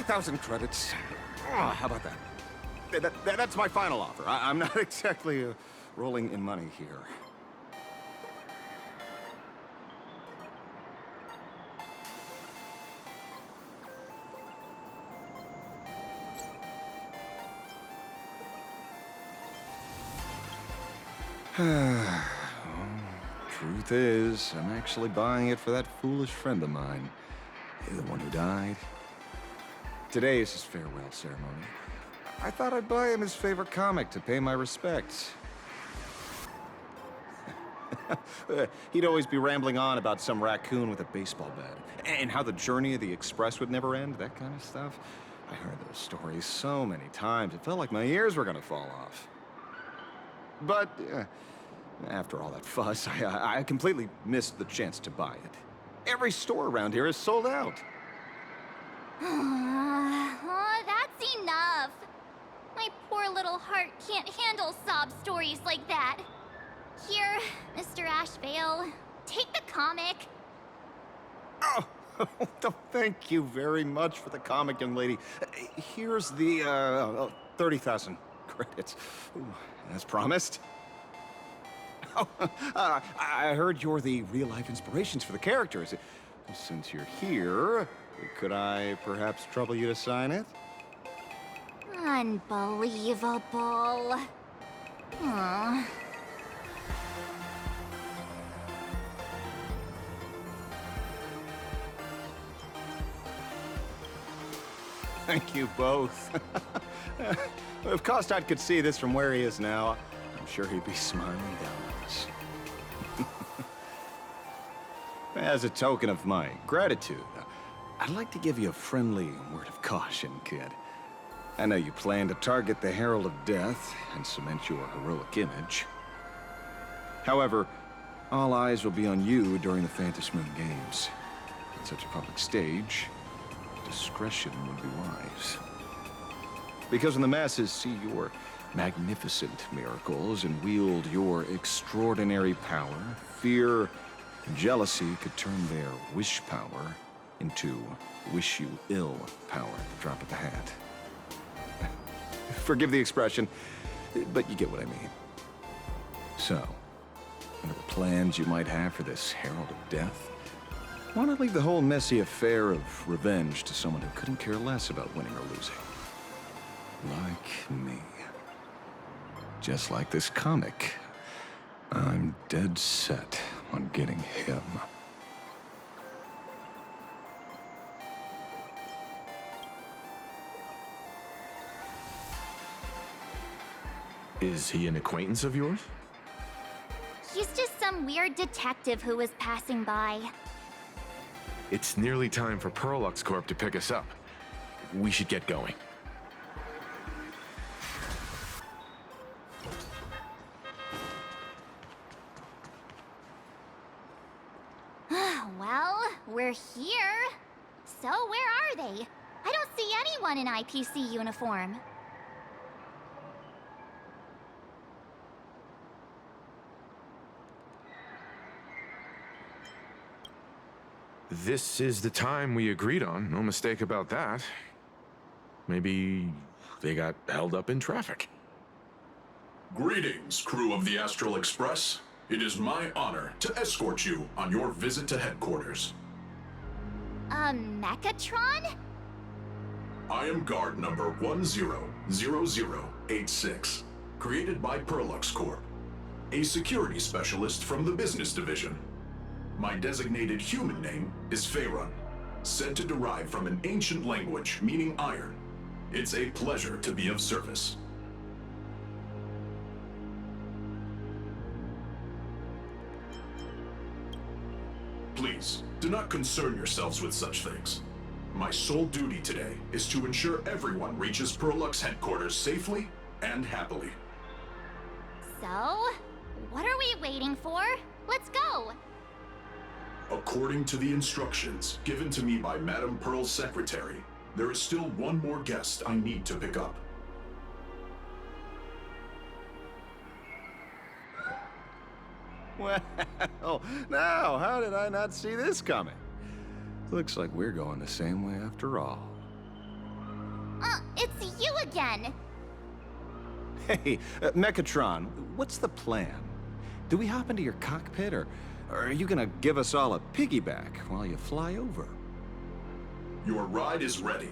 30,000 credits. Oh, how about that? That's my final offer. I'm not exactly rolling in money here. Truth is, I'm actually buying it for that foolish friend of mine. The one who died. Today is his farewell ceremony. I thought I'd buy him his favorite comic to pay my respects. He'd always be rambling on about some raccoon with a baseball bat, and how the journey of the Express would never end, that kind of stuff. I heard those stories so many times, it felt like my ears were gonna fall off. But, after all that fuss, I completely missed the chance to buy it. Every store around here is sold out. Oh, that's enough. My poor little heart can't handle sob stories like that. Here, Mr. Ashvale, take the comic. Oh, thank you very much for the comic, young lady. Here's the 30,000 credits. Ooh, as promised. Oh, I heard you're the real-life inspirations for the characters. Since you're here, could I perhaps trouble you to sign it? Unbelievable. Aw. Thank you both. If Kostad could see this from where he is now, I'm sure he'd be smiling down at us. As a token of my gratitude, I'd like to give you a friendly word of caution, kid. I know you plan to target the Herald of Death and cement your heroic image. However, all eyes will be on you during the Phantom Moon Games. At such a public stage, discretion would be wise. Because when the masses see your magnificent miracles and wield your extraordinary power, fear and jealousy could turn their wish power into wish you ill power at the drop of the hat. Forgive the expression, but you get what I mean. So, what are the plans you might have for this Herald of Death? Why not leave the whole messy affair of revenge to someone who couldn't care less about winning or losing? Like me. Just like this comic. I'm dead set on getting him. Is he an acquaintance of yours? He's just some weird detective who was passing by. It's nearly time for Perlux Corp to pick us up. We should get going. Well, we're here. So where are they? I don't see anyone in IPC uniform. This is the time we agreed on, no mistake about that. Maybe they got held up in traffic. Greetings, crew of the Astral Express. It is my honor to escort you on your visit to headquarters. Mechatron? I am guard number 100086, created by Perlux Corp, a security specialist from the business division. My designated human name is Faerun, said to derive from an ancient language meaning iron. It's a pleasure to be of service. Please, do not concern yourselves with such things. My sole duty today is to ensure everyone reaches Perlux headquarters safely and happily. So, what are we waiting for? Let's go! According to the instructions given to me by Madame Pearl's secretary, there is still one more guest I need to pick up. Well, now, how did I not see this coming? Looks like we're going the same way after all. it's you again. Hey, Mechatron, what's the plan? Do we hop into your cockpit, or are you gonna give us all a piggyback while you fly over? Your ride is ready.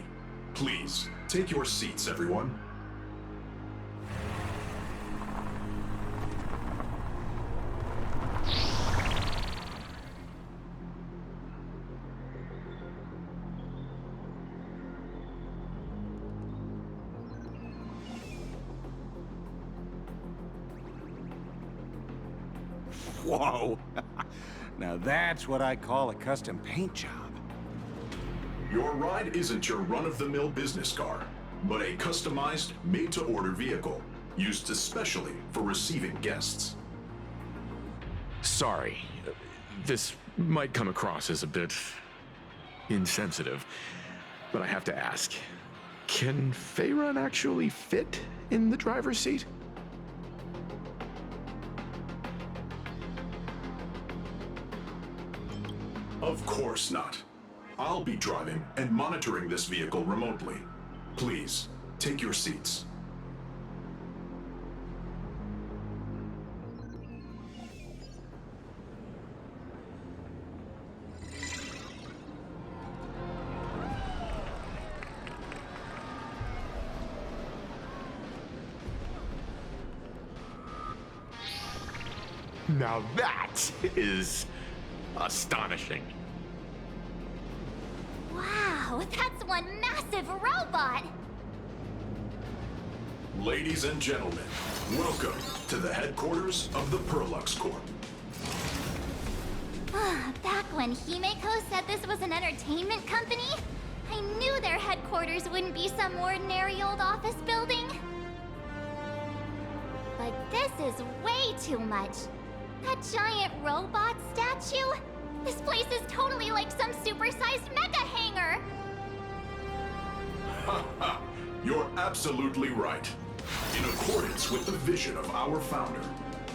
Please, take your seats, everyone. Whoa! Now that's what I call a custom paint job. Your ride isn't your run-of-the-mill business car, but a customized, made-to-order vehicle, used especially for receiving guests. Sorry. This might come across as a bit insensitive, but I have to ask. Can Faerun actually fit in the driver's seat? Of course not. I'll be driving and monitoring this vehicle remotely. Please, take your seats. Now that is astonishing. Wow, that's one massive robot! Ladies and gentlemen, welcome to the headquarters of the Perlux Corp. Back when Himeko said this was an entertainment company, I knew their headquarters wouldn't be some ordinary old office building. But this is way too much. That giant robot statue? This place is totally like some supersized mega hangar! You're absolutely right. In accordance with the vision of our founder,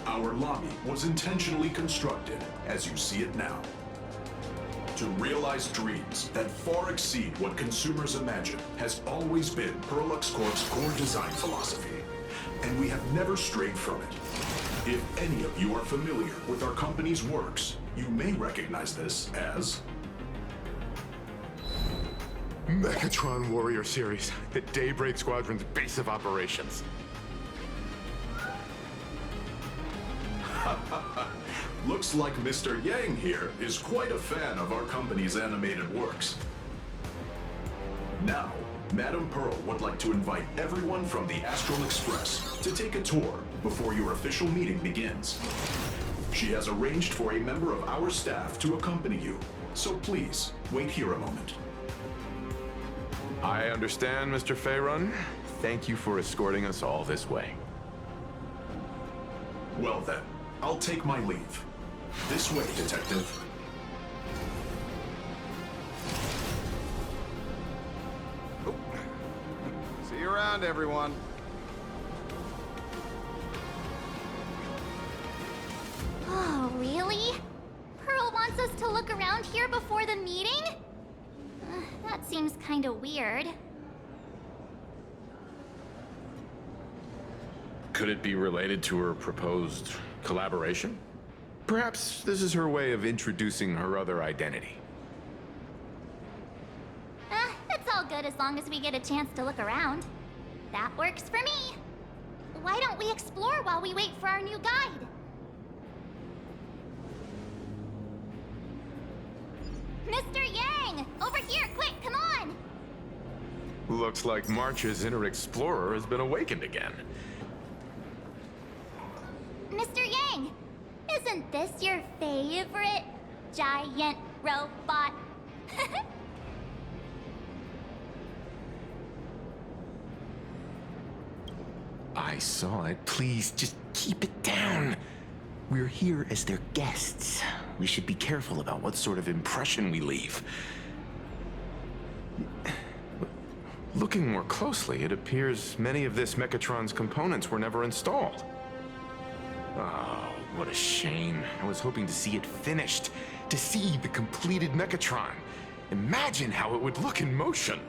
our lobby was intentionally constructed as you see it now. To realize dreams that far exceed what consumers imagine has always been Perlux Corp's core design philosophy, and we have never strayed from it. If any of you are familiar with our company's works, you may recognize this as Mechatron Warrior Series, the Daybreak Squadron's base of operations. Looks like Mr. Yang here is quite a fan of our company's animated works. Now, Madame Pearl would like to invite everyone from the Astral Express to take a tour before your official meeting begins. She has arranged for a member of our staff to accompany you, so please, wait here a moment. I understand, Mr. Faerun. Thank you for escorting us all this way. Well then, I'll take my leave. This way, Detective. See you around, everyone. Oh, really? Pearl wants us to look around here before the meeting? That seems kinda weird. Could it be related to her proposed collaboration? Perhaps this is her way of introducing her other identity. It's all good as long as we get a chance to look around. That works for me. Why don't we explore while we wait for our new guide? Mr. Yang! Over here, quick, come on! Looks like March's inner explorer has been awakened again. Mr. Yang! Isn't this your favorite giant robot? I saw it. Please, just keep it down. We're here as their guests. We should be careful about what sort of impression we leave. Looking more closely, it appears many of this Mechatron's components were never installed. Oh, what a shame. I was hoping to see it finished, to see the completed Mechatron. Imagine how it would look in motion.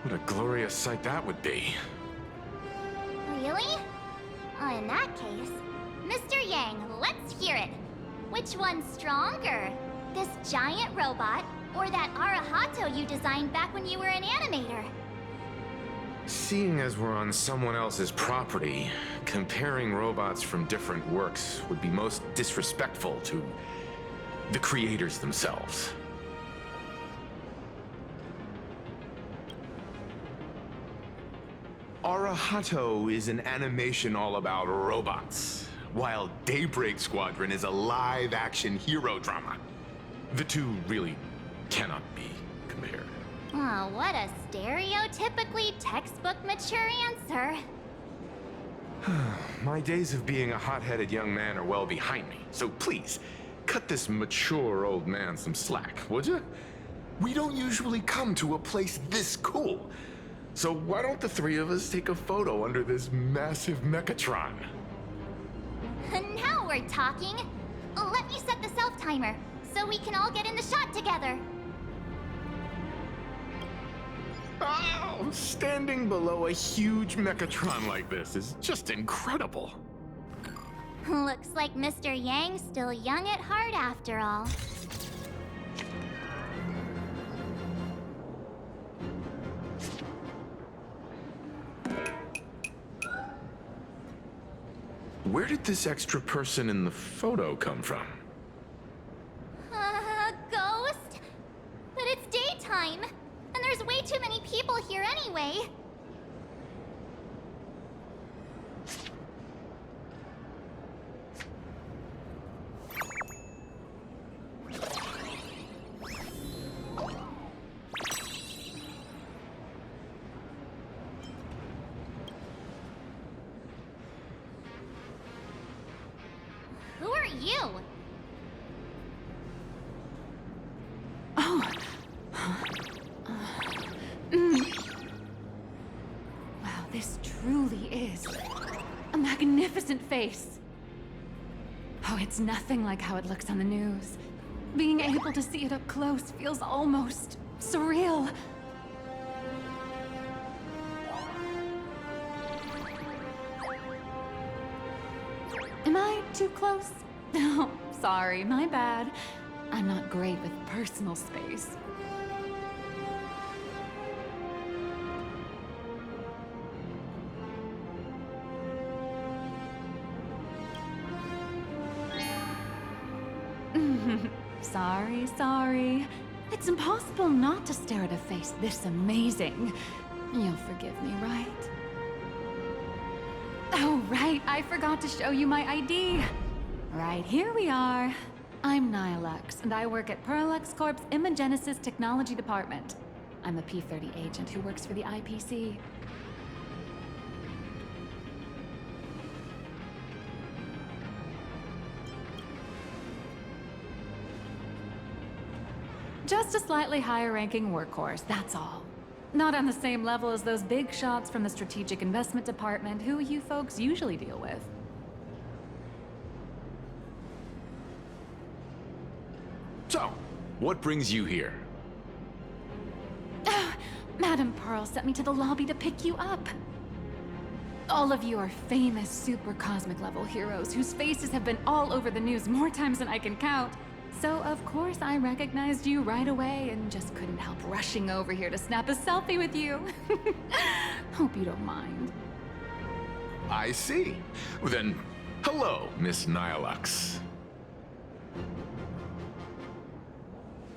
What a glorious sight that would be. Really? In that case, Mr. Yang, let's hear it. Which one's stronger? This giant robot, or that Arahato you designed back when you were an animator? Seeing as we're on someone else's property, comparing robots from different works would be most disrespectful to the creators themselves. Arahato is an animation all about robots, while Daybreak Squadron is a live-action hero drama. The two really cannot be compared. Oh, what a stereotypically textbook mature answer. My days of being a hot-headed young man are well behind me, so please, cut this mature old man some slack, would you? We don't usually come to a place this cool. So why don't the three of us take a photo under this massive Mechatron? Now we're talking. Let me set the self-timer, so we can all get in the shot together. Oh, standing below a huge Mechatron like this is just incredible. Looks like Mr. Yang's still young at heart after all. Where did this extra person in the photo come from? Ghost? But it's daytime, and there's way too many people here anyway. Who are you? Oh. Wow, this truly is a magnificent face. Oh, it's nothing like how it looks on the news. Being able to see it up close feels almost surreal. Am I too close? Oh, sorry, my bad. I'm not great with personal space. Sorry. It's impossible not to stare at a face this amazing. You'll forgive me, right? Oh, right, I forgot to show you my ID. Right, here we are. I'm Nihilux, and I work at Parallax Corp's Imagenesis Technology Department. I'm a P-30 agent who works for the IPC. Just a slightly higher-ranking workhorse, that's all. Not on the same level as those big shots from the Strategic Investment Department who you folks usually deal with. So, what brings you here? Madam Pearl sent me to the lobby to pick you up. All of you are famous super cosmic level heroes whose faces have been all over the news more times than I can count. So of course I recognized you right away and just couldn't help rushing over here to snap a selfie with you. Hope you don't mind. I see. Then, hello, Miss Nihilux.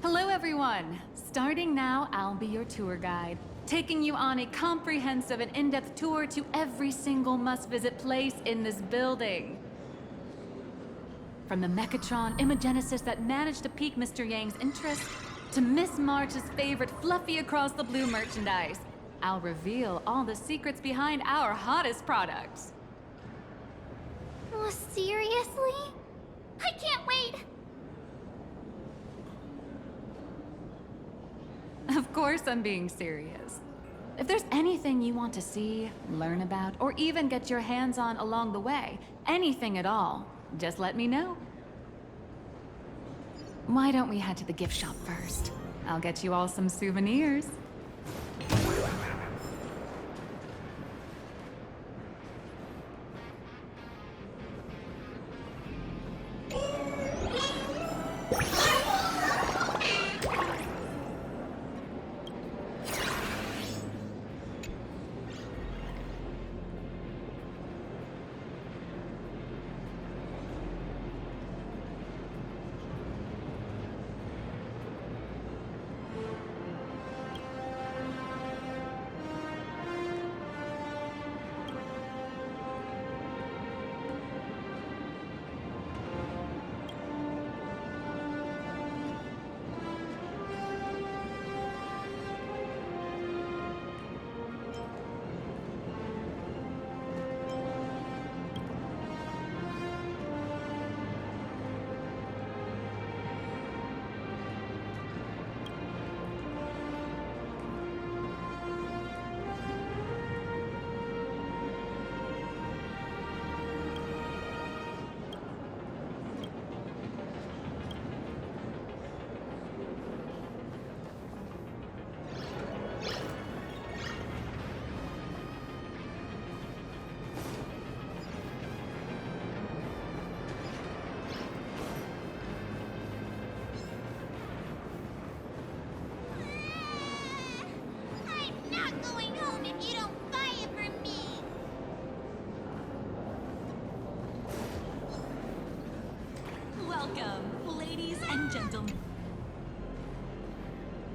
Hello everyone! Starting now, I'll be your tour guide, taking you on a comprehensive and in-depth tour to every single must-visit place in this building. From the Mechatron Imagenesis that managed to pique Mr. Yang's interest, to Miss March's favorite fluffy across the blue merchandise, I'll reveal all the secrets behind our hottest products. Oh, seriously? I can't wait! Of course I'm being serious. If there's anything you want to see, learn about, or even get your hands on along the way, anything at all, just let me know. Why don't we head to the gift shop first? I'll get you all some souvenirs.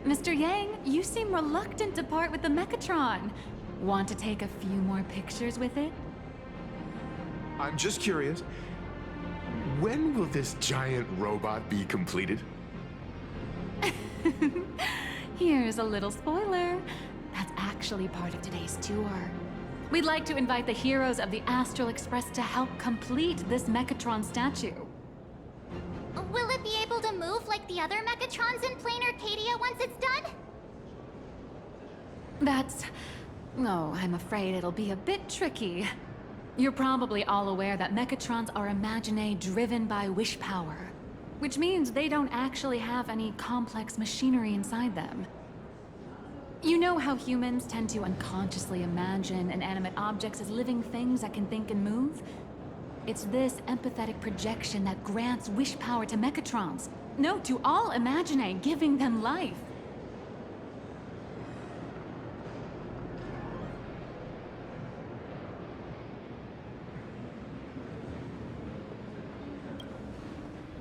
Mr. Yang, you seem reluctant to part with the Mechatron. Want to take a few more pictures with it? I'm just curious. When will this giant robot be completed? Here's a little spoiler. That's actually part of today's tour. We'd like to invite the heroes of the Astral Express to help complete this Mechatron statue. Will it be able to move like the other Mechatrons in Plain Arcadia once it's done? That's... Oh, I'm afraid it'll be a bit tricky. You're probably all aware that Mechatrons are imaginae driven by wish power, which means they don't actually have any complex machinery inside them. You know how humans tend to unconsciously imagine inanimate objects as living things that can think and move? It's this empathetic projection that grants wish power to Mechatrons. No, to all imaginae, giving them life.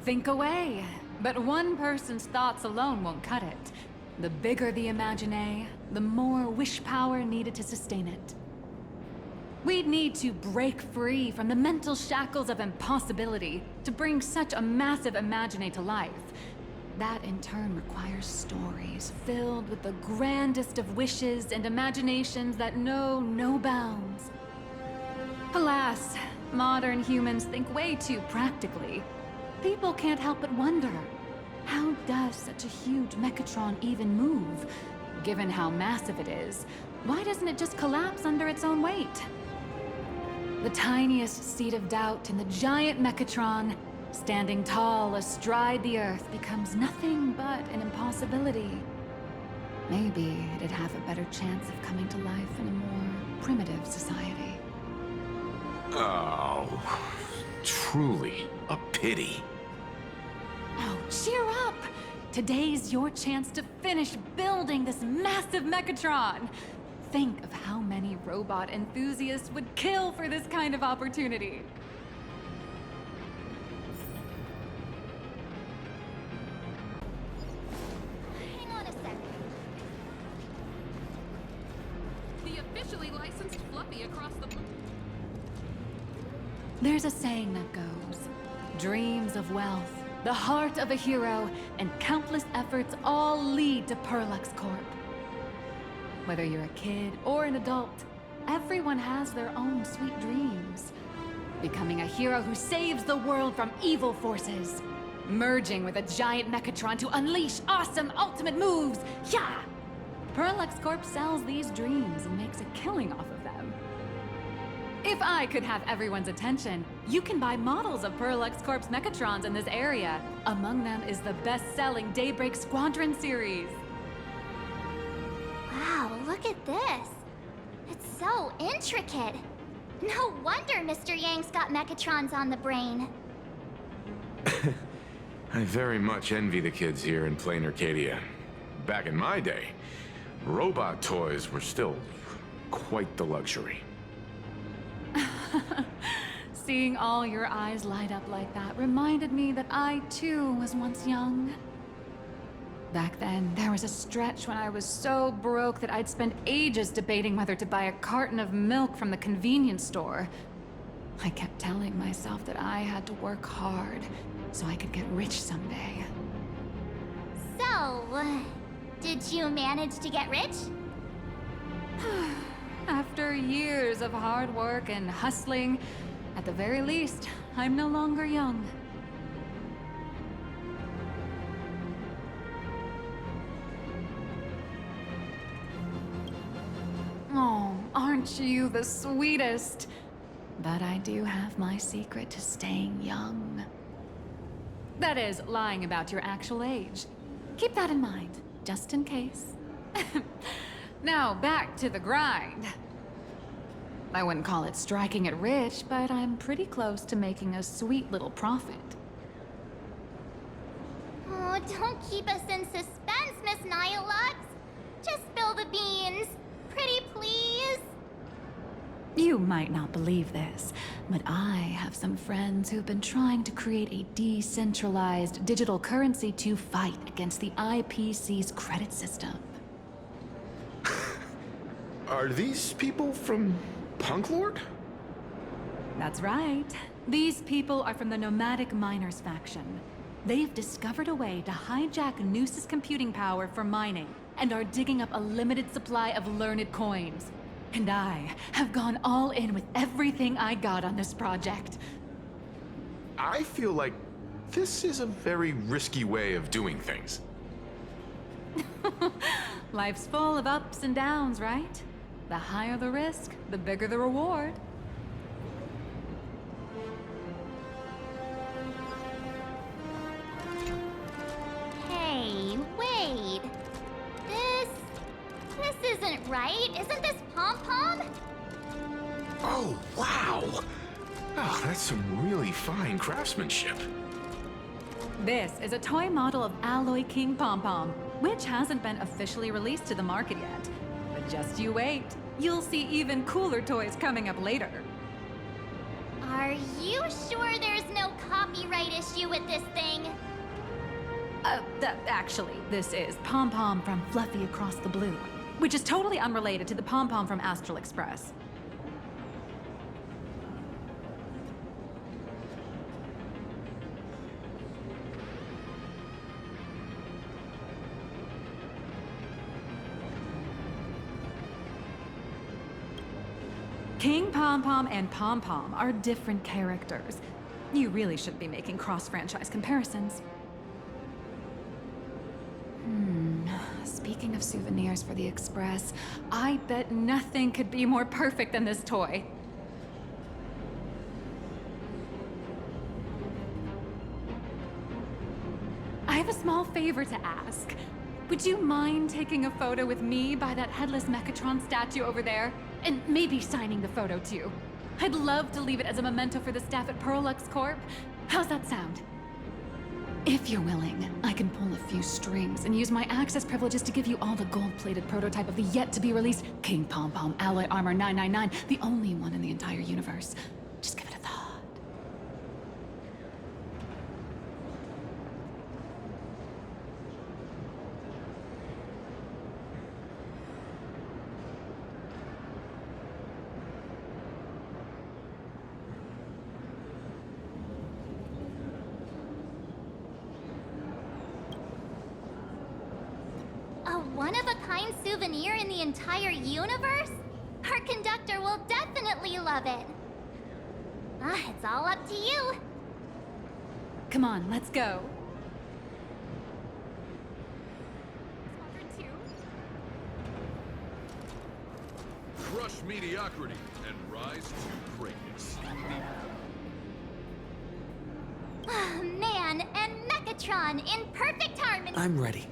Think away. But one person's thoughts alone won't cut it. The bigger the imaginae, the more wish power needed to sustain it. We'd need to break free from the mental shackles of impossibility to bring such a massive imaginae to life. That in turn requires stories filled with the grandest of wishes and imaginations that know no bounds. Alas, modern humans think way too practically. People can't help but wonder, how does such a huge Mechatron even move? Given how massive it is, why doesn't it just collapse under its own weight? The tiniest seed of doubt in the giant Mechatron, standing tall astride the Earth, becomes nothing but an impossibility. Maybe it'd have a better chance of coming to life in a more primitive society. Oh, truly a pity. Oh, cheer up! Today's your chance to finish building this massive Mechatron! Think of how many robot enthusiasts would kill for this kind of opportunity. Hang on a sec. The officially licensed Fluffy across the... There's a saying that goes, dreams of wealth, the heart of a hero, and countless efforts all lead to Perlux Corp. Whether you're a kid or an adult, everyone has their own sweet dreams. Becoming a hero who saves the world from evil forces. Merging with a giant Mechatron to unleash awesome ultimate moves. Yeah! Perlux Corp sells these dreams and makes a killing off of them. If I could have everyone's attention, you can buy models of Perlux Corp's Mechatrons in this area. Among them is the best-selling Daybreak Squadron series. Wow, look at this. It's so intricate. No wonder Mr. Yang's got Mechatrons on the brain. I very much envy the kids here in Plain Arcadia. Back in my day, robot toys were still quite the luxury. Seeing all your eyes light up like that reminded me that I, too, was once young. Back then, there was a stretch when I was so broke that I'd spend ages debating whether to buy a carton of milk from the convenience store. I kept telling myself that I had to work hard so I could get rich someday. So, did you manage to get rich? After years of hard work and hustling, at the very least, I'm no longer young. Oh, aren't you the sweetest? But I do have my secret to staying young. That is, lying about your actual age. Keep that in mind, just in case. Now, back to the grind. I wouldn't call it striking it rich, but I'm pretty close to making a sweet little profit. Oh, don't keep us in suspense, Miss Nihilux. Just spill the beans. Pretty please. You might not believe this, but I have some friends who've been trying to create a decentralized digital currency to fight against the IPC's credit system. Are these people from Punk Lord? That's right. These people are from the Nomadic Miners faction. They've discovered a way to hijack Noose's computing power for mining, and are digging up a limited supply of learned coins. And I have gone all in with everything I got on this project. I feel like this is a very risky way of doing things. Life's full of ups and downs, right? The higher the risk, the bigger the reward. Hey, wait. This isn't right. Isn't this Pom-Pom? Oh, wow! Oh, that's some really fine craftsmanship. This is a toy model of Alloy King Pom-Pom, which hasn't been officially released to the market yet. But just you wait. You'll see even cooler toys coming up later. Are you sure there's no copyright issue with this thing? Actually, this is Pom-Pom from Fluffy Across the Blue, which is totally unrelated to the Pom-Pom from Astral Express. King Pom-Pom and Pom-Pom are different characters. You really shouldn't be making cross-franchise comparisons. Speaking of souvenirs for the Express, I bet nothing could be more perfect than this toy. I have a small favor to ask. Would you mind taking a photo with me by that headless Mechatron statue over there? And maybe signing the photo too. I'd love to leave it as a memento for the staff at Perlux Corp. How's that sound? If you're willing, I can pull a few strings and use my access privileges to give you all the gold-plated prototype of the yet-to-be-released King Pom-Pom Alloy Armor 999, the only one in the entire universe. Just give it a thought. A one-of-a-kind souvenir in the entire universe? Our conductor will definitely love it. It's all up to you. Come on, let's go. Crush mediocrity and rise to greatness. Man and Mechatron in perfect harmony. I'm ready.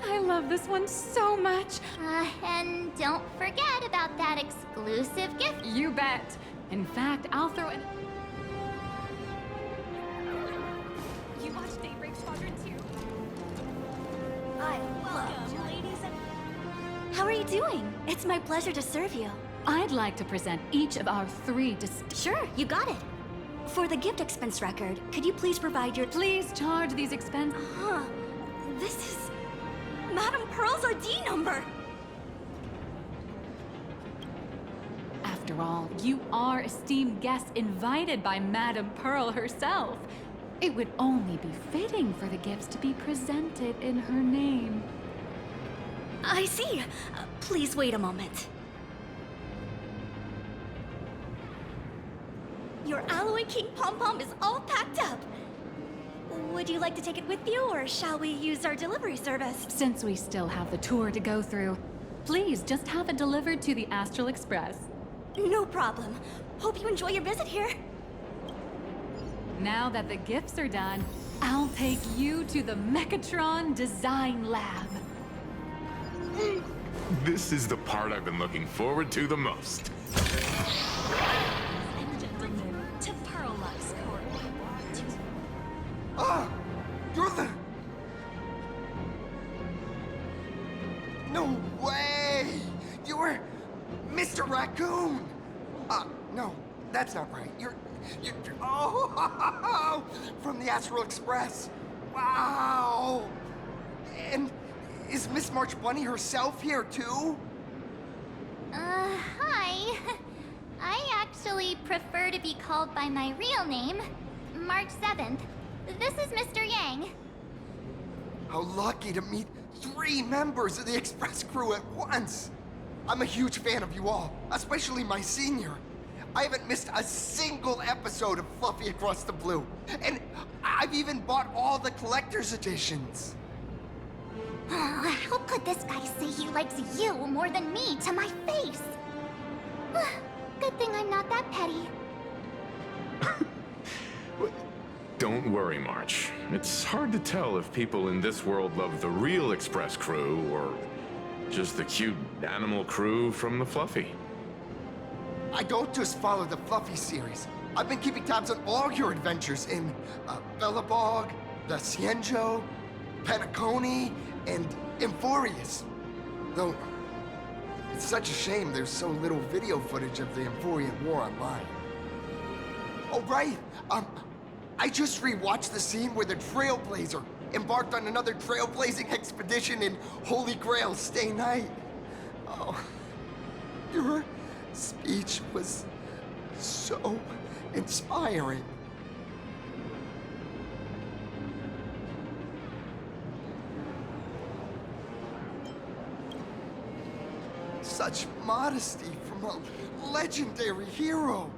I love this one so much. And don't forget about that exclusive gift. You bet. In fact, I'll throw in... You watched Daybreak Squadron 2? I love you, ladies and... How are you doing? It's my pleasure to serve you. I'd like to present each of our three Sure, you got it. For the gift expense record, could you please provide your... Please charge these expenses. Huh. This is... Madame Pearl's ID number! After all, you are esteemed guests invited by Madame Pearl herself. It would only be fitting for the gifts to be presented in her name. I see. Please wait a moment. Your Alloy King Pom-Pom is all packed up. Would you like to take it with you, or shall we use our delivery service? Since we still have the tour to go through, please just have it delivered to the Astral Express. No problem. Hope you enjoy your visit here. Now that the gifts are done, I'll take you to the Mechatron Design Lab. This is the part I've been looking forward to the most. Engine delivered to Perlux Corp. Ah! You're the... No way! You were Mr. Raccoon! No, that's not right. You're... Oh! From the Astral Express! Wow! And is Miss March Bunny herself here, too? Hi. I actually prefer to be called by my real name, March 7th. This is Mr. Yang. How lucky to meet 3 members of the Express crew at once! I'm a huge fan of you all, especially my senior. I haven't missed a single episode of Fluffy Across the Blue, and I've even bought all the collector's editions. Oh, how could this guy say he likes you more than me to my face? Good thing I'm not that petty. Don't worry, March. It's hard to tell if people in this world love the real Express crew or just the cute animal crew from the Fluffy. I don't just follow the Fluffy series. I've been keeping tabs on all your adventures in Bellabog, the Cienjo, Penacony, and Emphorius. Though, it's such a shame there's so little video footage of the Emphorian War online. Oh, right! I just rewatched the scene where the Trailblazer embarked on another trailblazing expedition in Holy Grail Stay Night. Oh, your speech was so inspiring. Such modesty from a legendary hero.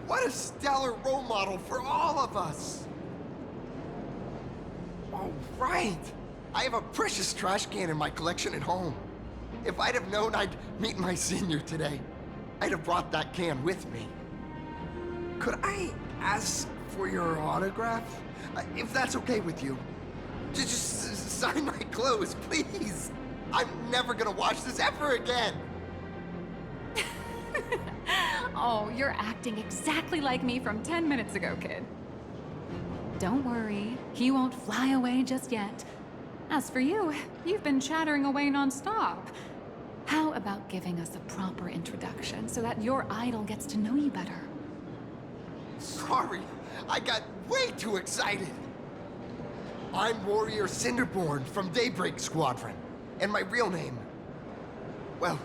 What a stellar role model for all of us. Oh, right. I have a precious trash can in my collection at home. If I'd have known I'd meet my senior today, I'd have brought that can with me. Could I ask for your autograph? If that's okay with you. Just sign my clothes, please. I'm never gonna watch this ever again. Oh, you're acting exactly like me from 10 minutes ago, kid. Don't worry, he won't fly away just yet. As for you, you've been chattering away nonstop. How about giving us a proper introduction so that your idol gets to know you better? Sorry, I got way too excited. I'm Warrior Cinderborn from Daybreak Squadron. And my real name... Well,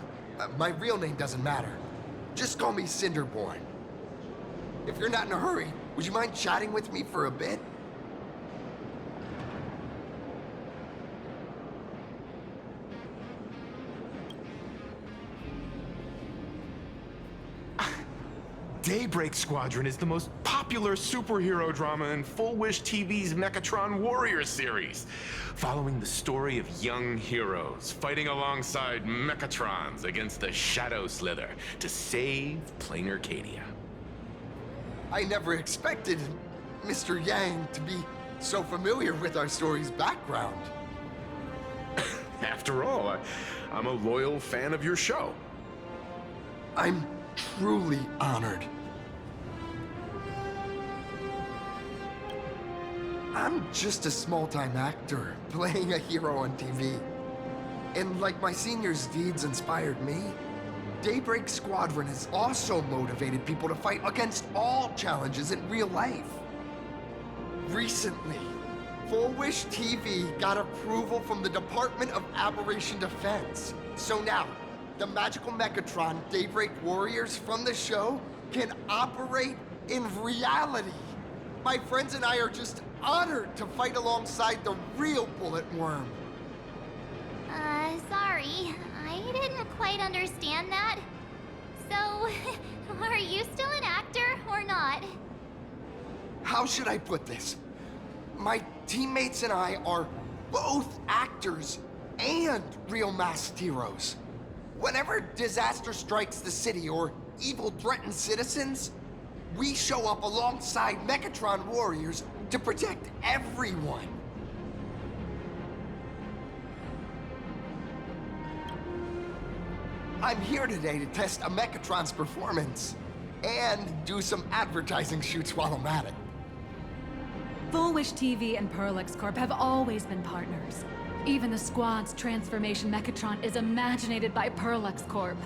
my real name doesn't matter. Just call me Cinderborn. If you're not in a hurry, would you mind chatting with me for a bit? Daybreak Squadron is the most popular superhero drama in Full Wish TV's Mechatron Warrior series, following the story of young heroes fighting alongside Mechatrons against the Shadow Slither to save Plain Arcadia. I never expected Mr. Yang to be so familiar with our story's background. After all, I'm a loyal fan of your show. I'm truly honored. I'm just a small-time actor playing a hero on TV. And like my senior's deeds inspired me, Daybreak Squadron has also motivated people to fight against all challenges in real life. Recently, Full Wish TV got approval from the Department of Aberration Defense. So now, the magical Mechatron Daybreak Warriors from the show can operate in reality. My friends and I are just honored to fight alongside the real Bullet Worm. Sorry. I didn't quite understand that. So, are you still an actor or not? How should I put this? My teammates and I are both actors and real masked heroes. Whenever disaster strikes the city or evil threatens citizens, we show up alongside Mechatron warriors to protect everyone. I'm here today to test a Mechatron's performance and do some advertising shoots while I'm at it. Full Wish TV and Perlex Corp have always been partners. Even the squad's transformation Mechatron is imaginated by Perlex Corp.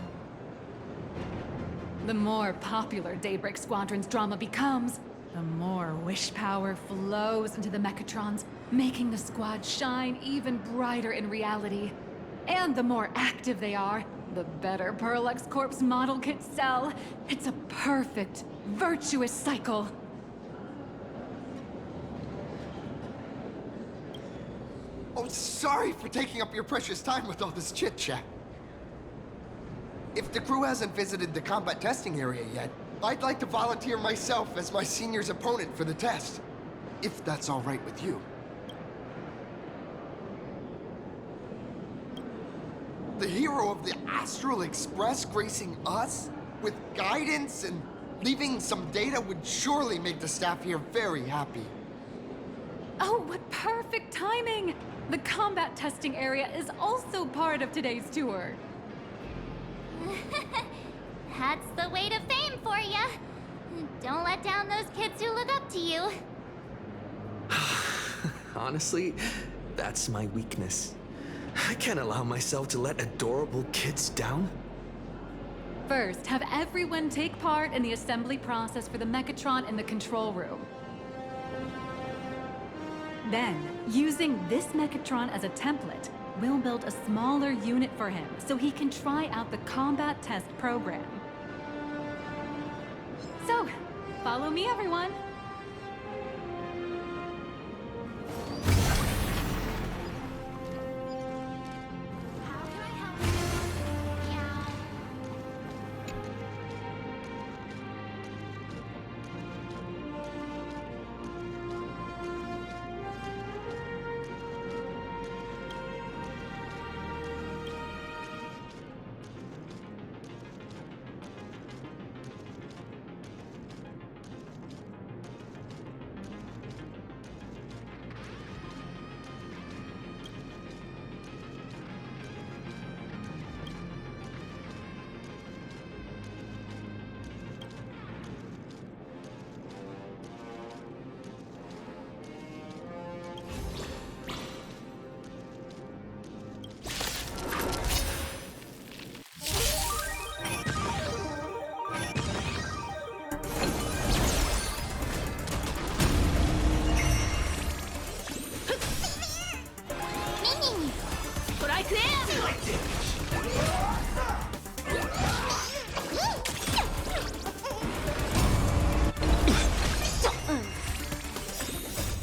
The more popular Daybreak Squadron's drama becomes, the more wish power flows into the Mechatrons, making the squad shine even brighter in reality. And the more active they are, the better Perlex Corp's model kits sell. It's a perfect, virtuous cycle. Oh, sorry for taking up your precious time with all this chit-chat. If the crew hasn't visited the combat testing area yet, I'd like to volunteer myself as my senior's opponent for the test. If that's all right with you. The hero of the Astral Express gracing us with guidance and leaving some data would surely make the staff here very happy. Oh, what perfect timing! The combat testing area is also part of today's tour. That's the way to fame for ya. Don't let down those kids who look up to you. Honestly, that's my weakness. I can't allow myself to let adorable kids down. First, have everyone take part in the assembly process for the Mechatron in the control room. Then, using this Mechatron as a template, we'll build a smaller unit for him so he can try out the combat test program. So, follow me, everyone. How can I help you? Yeah.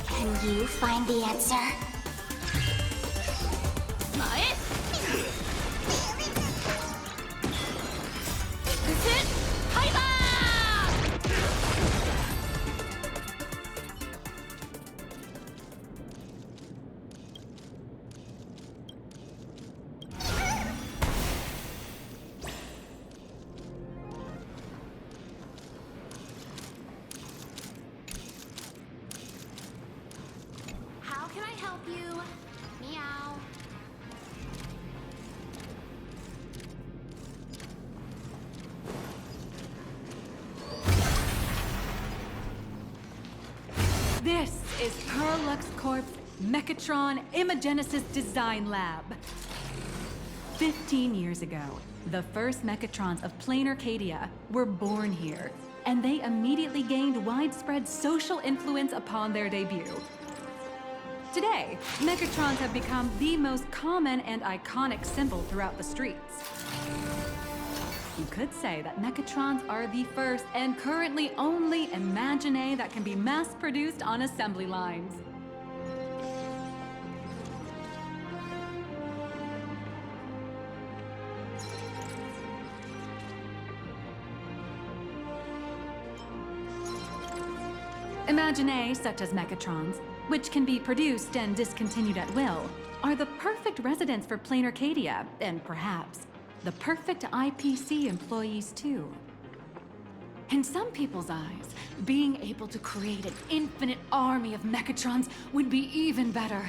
Can you find the answer? How can I help you? Meow. This is Perlex Corp's Mechatron Imagenesis Design Lab. 15 years ago, the first Mechatrons of Plain Arcadia were born here, and they immediately gained widespread social influence upon their debut. Today, Mechatrons have become the most common and iconic symbol throughout the streets. You could say that Mechatrons are the first and currently only Imagine that can be mass-produced on assembly lines. Imagine such as Mechatrons, which can be produced and discontinued at will, are the perfect residents for Plain Arcadia, and perhaps the perfect IPC employees too. In some people's eyes, being able to create an infinite army of Mechatrons would be even better.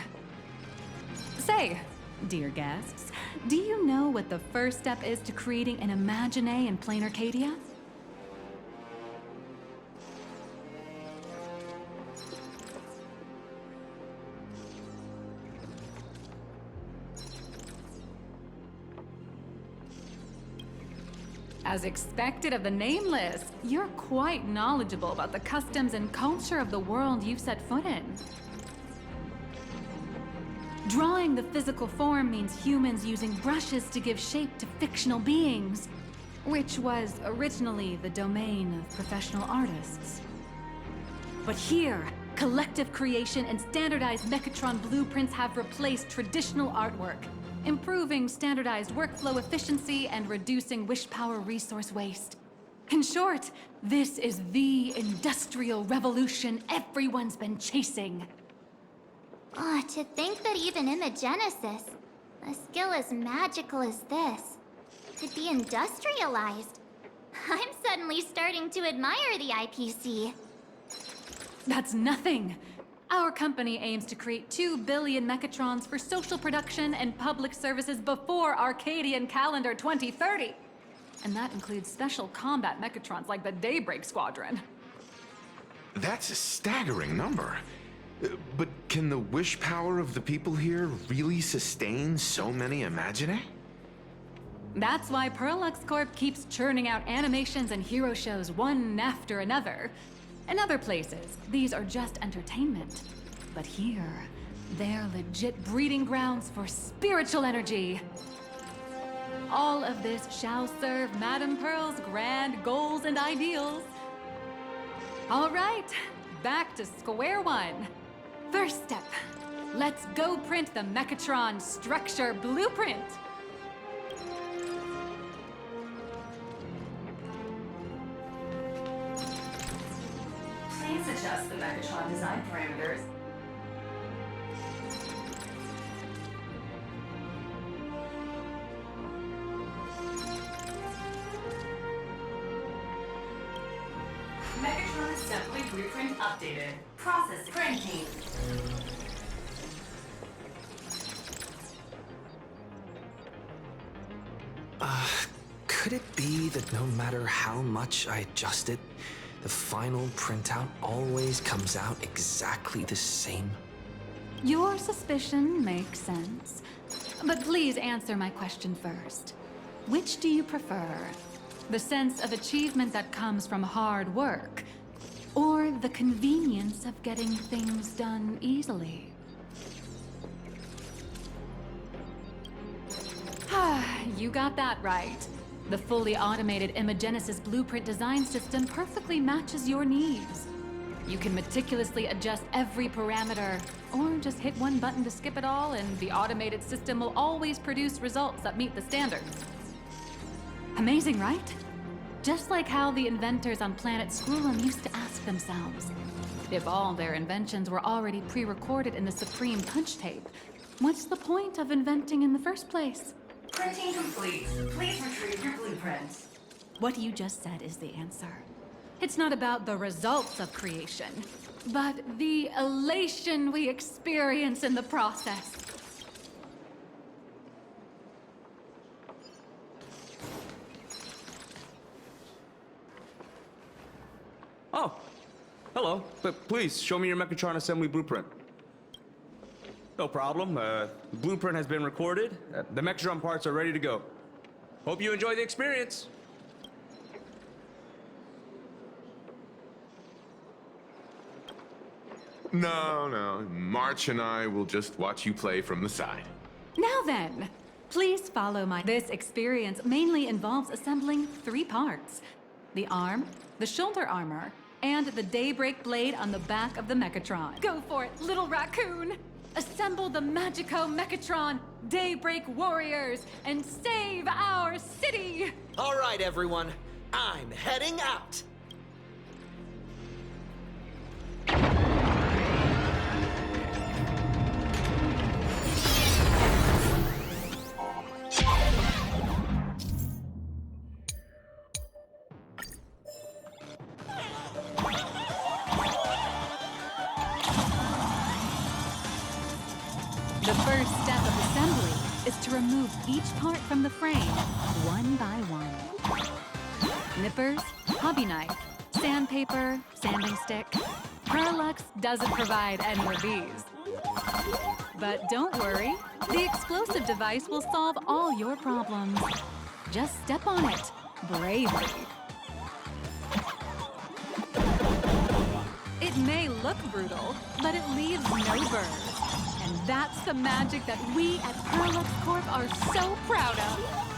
Say, Dear guests, do you know what the first step is to creating an Imagine in plain Arcadia? As expected of the Nameless, you're quite knowledgeable about the customs and culture of the world you've set foot in. Drawing the physical form means humans using brushes to give shape to fictional beings, which was originally the domain of professional artists. But here, collective creation and standardized Mechatron blueprints have replaced traditional artwork, improving standardized workflow efficiency and reducing wish power resource waste. In short, this is the industrial revolution everyone's been chasing. Oh, to think that even Imagenesis, a skill as magical as this, could be industrialized. I'm suddenly starting to admire the IPC. That's nothing. Our company aims to create 2 billion Mechatrons for social production and public services before Arcadian calendar 2030. And that includes special combat Mechatrons like the Daybreak Squadron. That's a staggering number. But can the wish power of the people here really sustain so many Imagine? That's why Perlux Corp keeps churning out animations and hero shows one after another. In other places, these are just entertainment. But here, they're legit breeding grounds for spiritual energy. All of this shall serve Madame Pearl's grand goals and ideals. All right, back to square one. First step, let's go print the Mechatron structure blueprint. Please adjust the Mechatron design parameters. Mechatron assembly blueprint updated. Process printing. Could it be that no matter how much I adjust it, the final printout always comes out exactly the same? Your suspicion makes sense. But please answer my question first. Which do you prefer? The sense of achievement that comes from hard work, or the convenience of getting things done easily? You got that right. The fully automated Imagenesis blueprint design system perfectly matches your needs. You can meticulously adjust every parameter, or just hit one button to skip it all, and the automated system will always produce results that meet the standards. Amazing, right? Just like how the inventors on planet Skrullum used to ask themselves, if all their inventions were already pre-recorded in the Supreme Punch Tape, what's the point of inventing in the first place? Printing complete. Please retrieve your blueprint. What you just said is the answer. It's not about the results of creation, but the elation we experience in the process. Oh, hello. But please, show me your Mechatron assembly blueprint. No problem. The blueprint has been recorded. The Mechatron parts are ready to go. Hope you enjoy the experience. No. March and I will just watch you play from the side. Now then, please follow my... This experience mainly involves assembling 3 parts. The arm, the shoulder armor, and the Daybreak blade on the back of the Mechatron. Go for it, little raccoon! Assemble the Magico Mechatron Daybreak Warriors and save our city! All right, everyone. I'm heading out. The first step of assembly is to remove each part from the frame, one by one. Nippers, hobby knife, sandpaper, sanding stick. Perlux doesn't provide any of these. But don't worry, the explosive device will solve all your problems. Just step on it, bravely. It may look brutal, but it leaves no burns. And that's the magic that we at Perlux Corp are so proud of.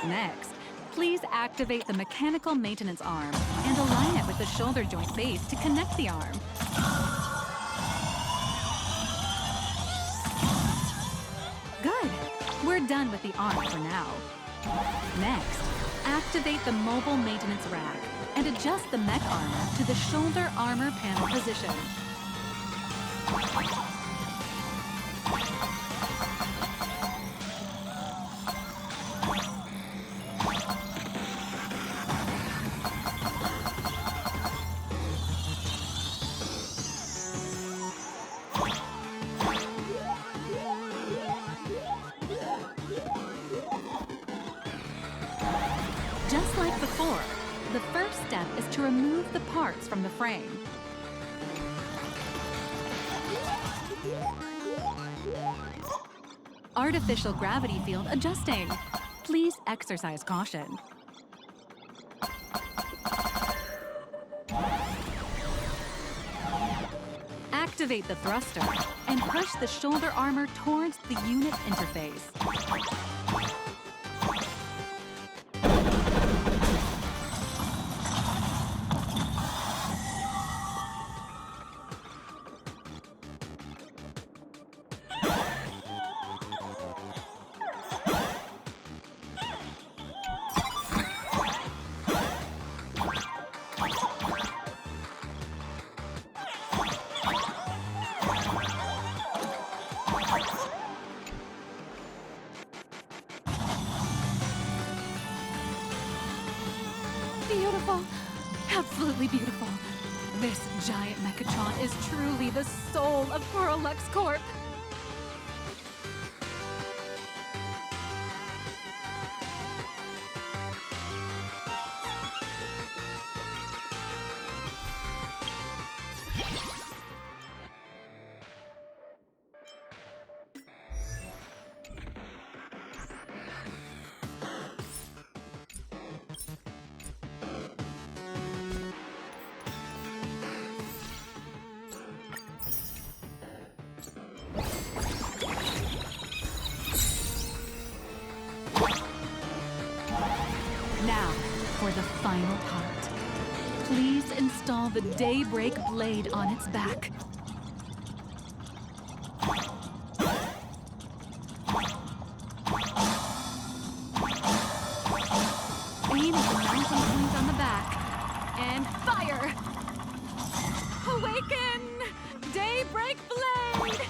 Next, please activate the mechanical maintenance arm and align it with the shoulder joint base to connect the arm. Good. We're done with the arm for now. Next, activate the mobile maintenance rack and adjust the mech armor to the shoulder armor panel position. Just like before, the first step is to remove the parts from the frame. Artificial gravity field adjusting. Please exercise caution. Activate the thruster and push the shoulder armor towards the unit interface. Beautiful. Absolutely beautiful. This giant Mechatron is truly the soul of Perlux Corp. Now, for the final part. Please install the Daybreak blade on its back. Aim at the mountain point on the back, and fire! Awaken! Daybreak Blade!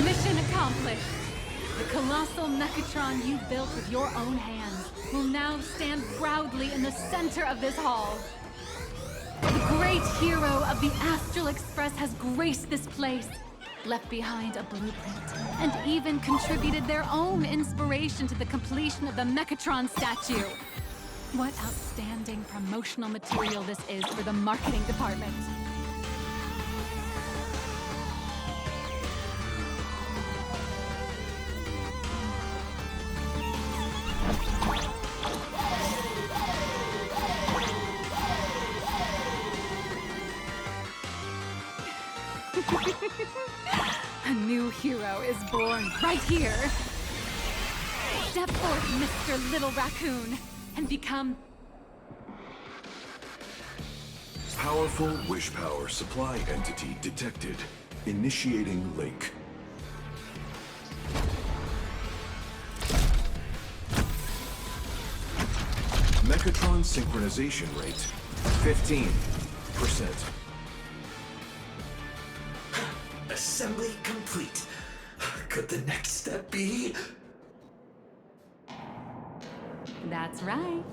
Mission accomplished. The colossal Mechatron you built with your own hands will now stand proudly in the center of this hall. The great hero of the Astral Express has graced this place, left behind a blueprint, and even contributed their own inspiration to the completion of the Mechatron statue. What outstanding promotional material this is for the marketing department. A new hero is born right here. Step forth, Mr. Little Raccoon, and become... Powerful wish power supply entity detected. Initiating link. Mechatron synchronization rate 15%. Assembly complete. Could the next step be? That's right.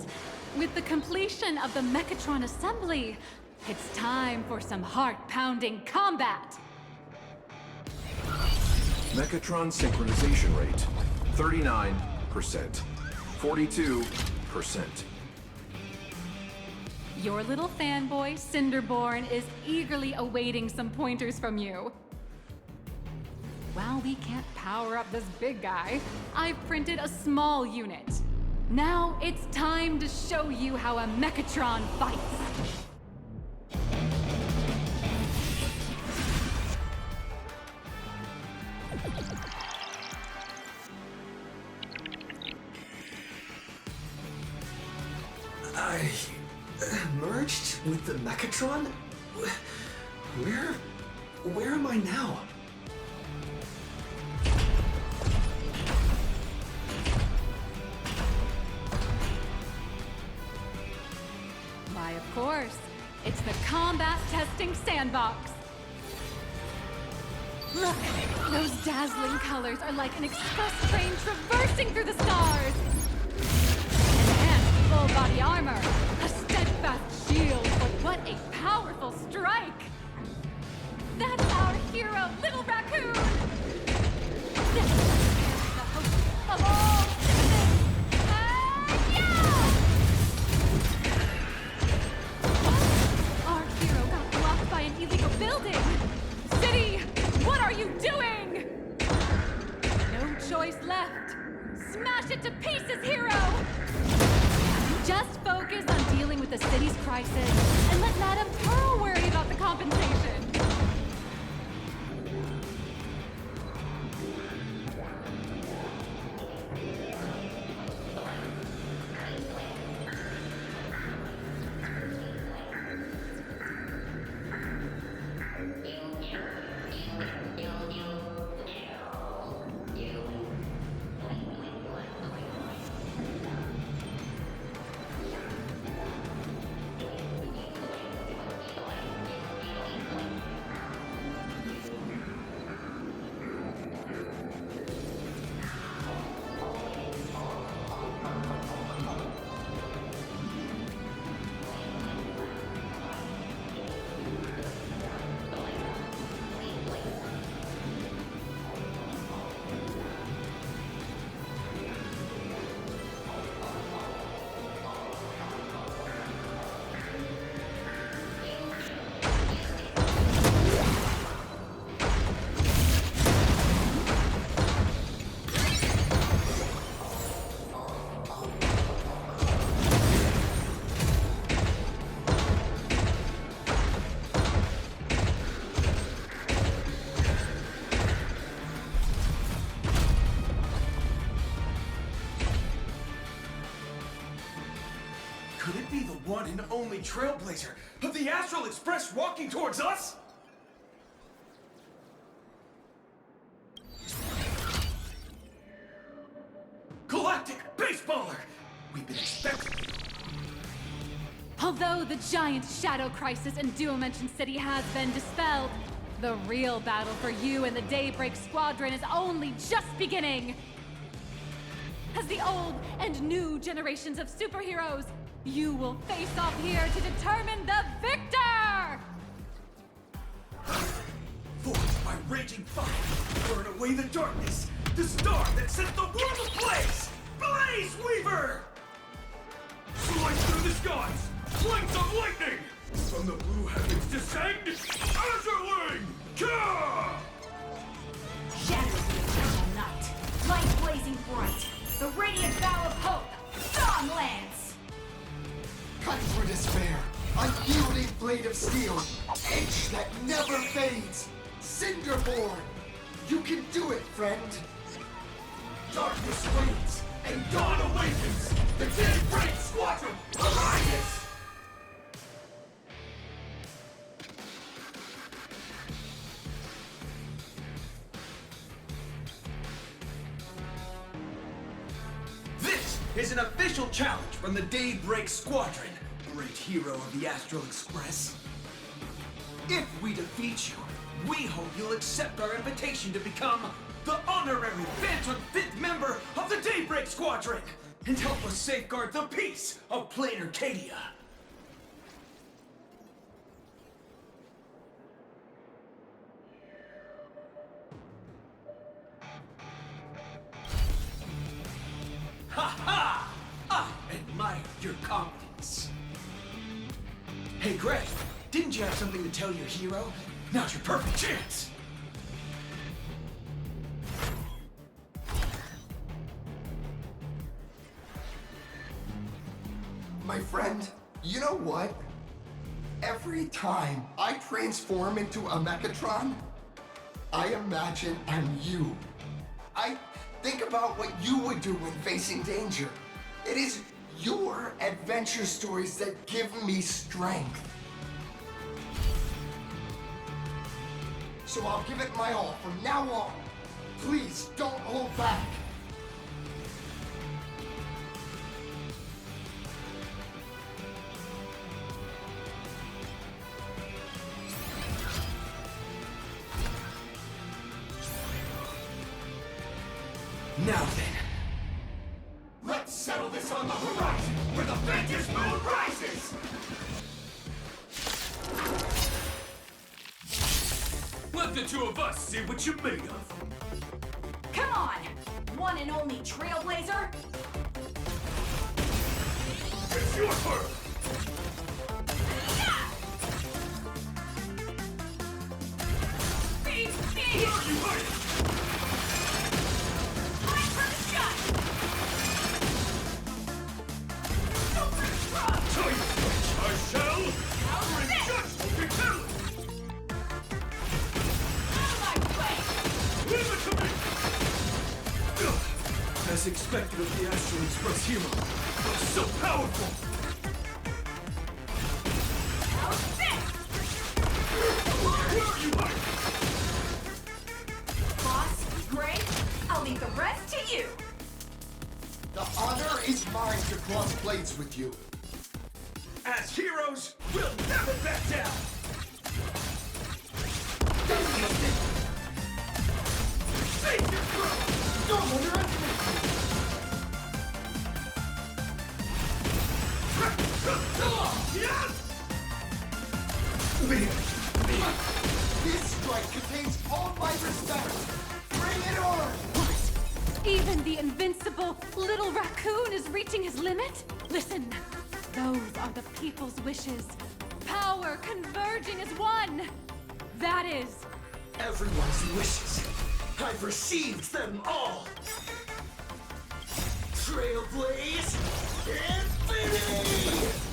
With the completion of the Mechatron assembly, it's time for some heart-pounding combat! Mechatron synchronization rate 39%. 42%. Your little fanboy, Cinderborn, is eagerly awaiting some pointers from you. While we can't power up this big guy, I've printed a small unit. Now it's time to show you how a Mechatron fights. I merged with the Mechatron? Where am I now? Why, of course. It's the combat testing sandbox. Look, those dazzling colors are like an express train traversing through the stars. Enhanced full body armor, a steadfast shield, but what a powerful strike! That's our hero, Little Raccoon! This is the hope of all citizens! Our hero got blocked by an illegal building! City, what are you doing? No choice left. Smash it to pieces, hero! Just focus on dealing with the city's crisis, and let Madame Pearl worry about the compensation. Could it be the one and only trailblazer of the Astral Express walking towards us? Galactic Baseballer! We've been expecting you. Although the giant shadow crisis in Dimension City has been dispelled, the real battle for you and the Daybreak Squadron is only just beginning! As the old and new generations of superheroes, you will face off here to determine the victor! Forged by raging fire, burn away the darkness, the star that set the world ablaze! Blaze Weaver! Slice through the skies! Flights of lightning! From the blue heavens descend, Azurling! Ka! Shadows of the eternal night, light blazing bright, the radiant bow of hope, dawn lands! Cut through despair, unyielding blade of steel, edge that never fades, Cinderborn! You can do it, friend! Darkness wanes, and dawn awakens! The Daybreak Squadron arises! This is an official challenge from the Daybreak Squadron, great hero of the Astral Express. If we defeat you, we hope you'll accept our invitation to become the honorary Phantom 5th member of the Daybreak Squadron and help us safeguard the peace of Plain Arcadia. Ha ha! I admire your confidence. Hey, Greg, didn't you have something to tell your hero? Now's your perfect chance! My friend, you know what? Every time I transform into a Mechatron, I imagine I'm you. I think about what you would do when facing danger. It is your adventure stories that give me strength. So I'll give it my all from now on. Please don't hold back. Now then, let's settle this on the horizon, where the faintest moon rises! Let the two of us see what you're made of. Come on! One and only Trailblazer! It's your turn! Beat me! Where are you hiding? I shall! Bring judgment to kill! Out of my way! Leave it to me! As expected of the Astral Express hero, but so powerful! How's this? Where are you hiding? Boss, Greg, I'll leave the rest to you! The honor is mine to cross blades with you. As heroes, we'll never back down! Save your throat! Don't underestimate me! This strike contains all my respect! Bring it on! What? Even the invincible little raccoon is reaching his limit? Listen, those are the people's wishes. Power converging as one. That is Everyone's wishes. I've received them all. Trailblaze Infinity!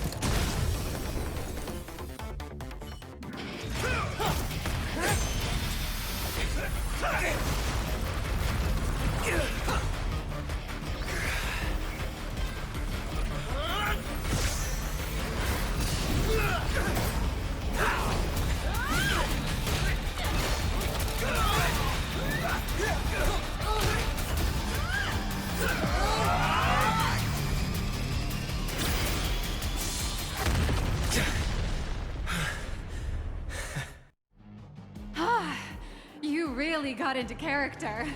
got into character.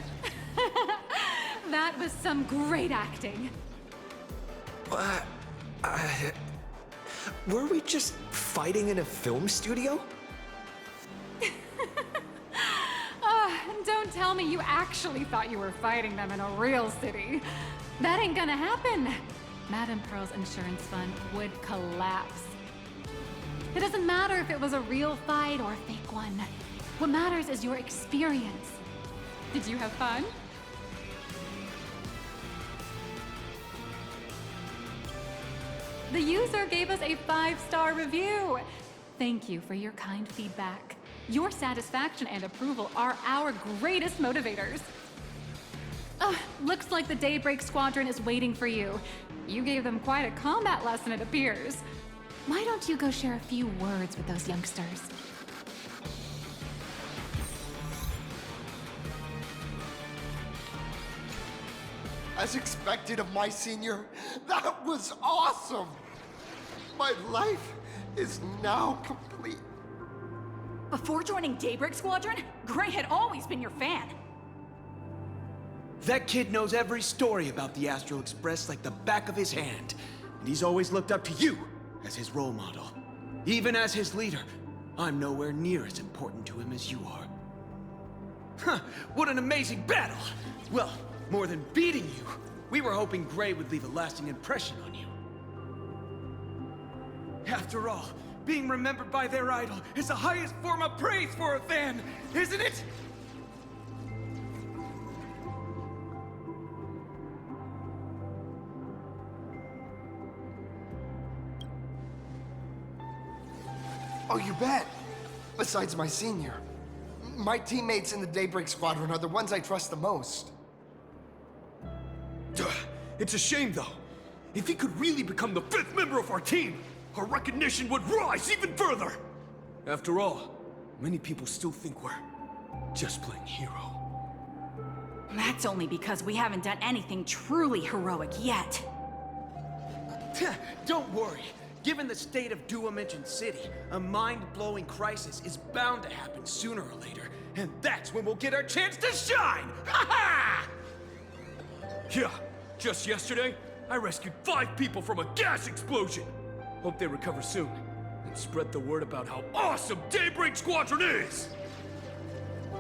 That was some great acting. Were we just fighting in a film studio? Don't tell me you actually thought you were fighting them in a real city. That ain't gonna happen. Madame Pearl's insurance fund would collapse. It doesn't matter if it was a real fight or a fake one. What matters is your experience. Did you have fun? The user gave us a 5-star review. Thank you for your kind feedback. Your satisfaction and approval are our greatest motivators. Looks like the Daybreak Squadron is waiting for you. You gave them quite a combat lesson, it appears. Why don't you go share a few words with those youngsters? As expected of my senior, that was awesome! My life is now complete. Before joining Daybreak Squadron, Gray had always been your fan. That kid knows every story about the Astral Express like the back of his hand. And he's always looked up to you as his role model. Even as his leader, I'm nowhere near as important to him as you are. Huh, what an amazing battle! Well, more than beating you, we were hoping Gray would leave a lasting impression on you. After all, being remembered by their idol is the highest form of praise for a fan, isn't it? Oh, you bet. Besides my senior, my teammates in the Daybreak Squadron are the ones I trust the most. It's a shame, though. If he could really become the 5th member of our team, our recognition would rise even further! After all, many people still think we're just playing hero. That's only because we haven't done anything truly heroic yet. Don't worry. Given the state of Duo-Mention City, a mind-blowing crisis is bound to happen sooner or later, and that's when we'll get our chance to shine! Ha-ha! Yeah, just yesterday, I rescued 5 people from a gas explosion! Hope they recover soon, and spread the word about how awesome Daybreak Squadron is!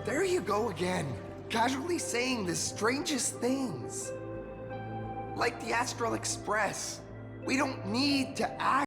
There you go again, casually saying the strangest things. Like the Astral Express. We don't need to act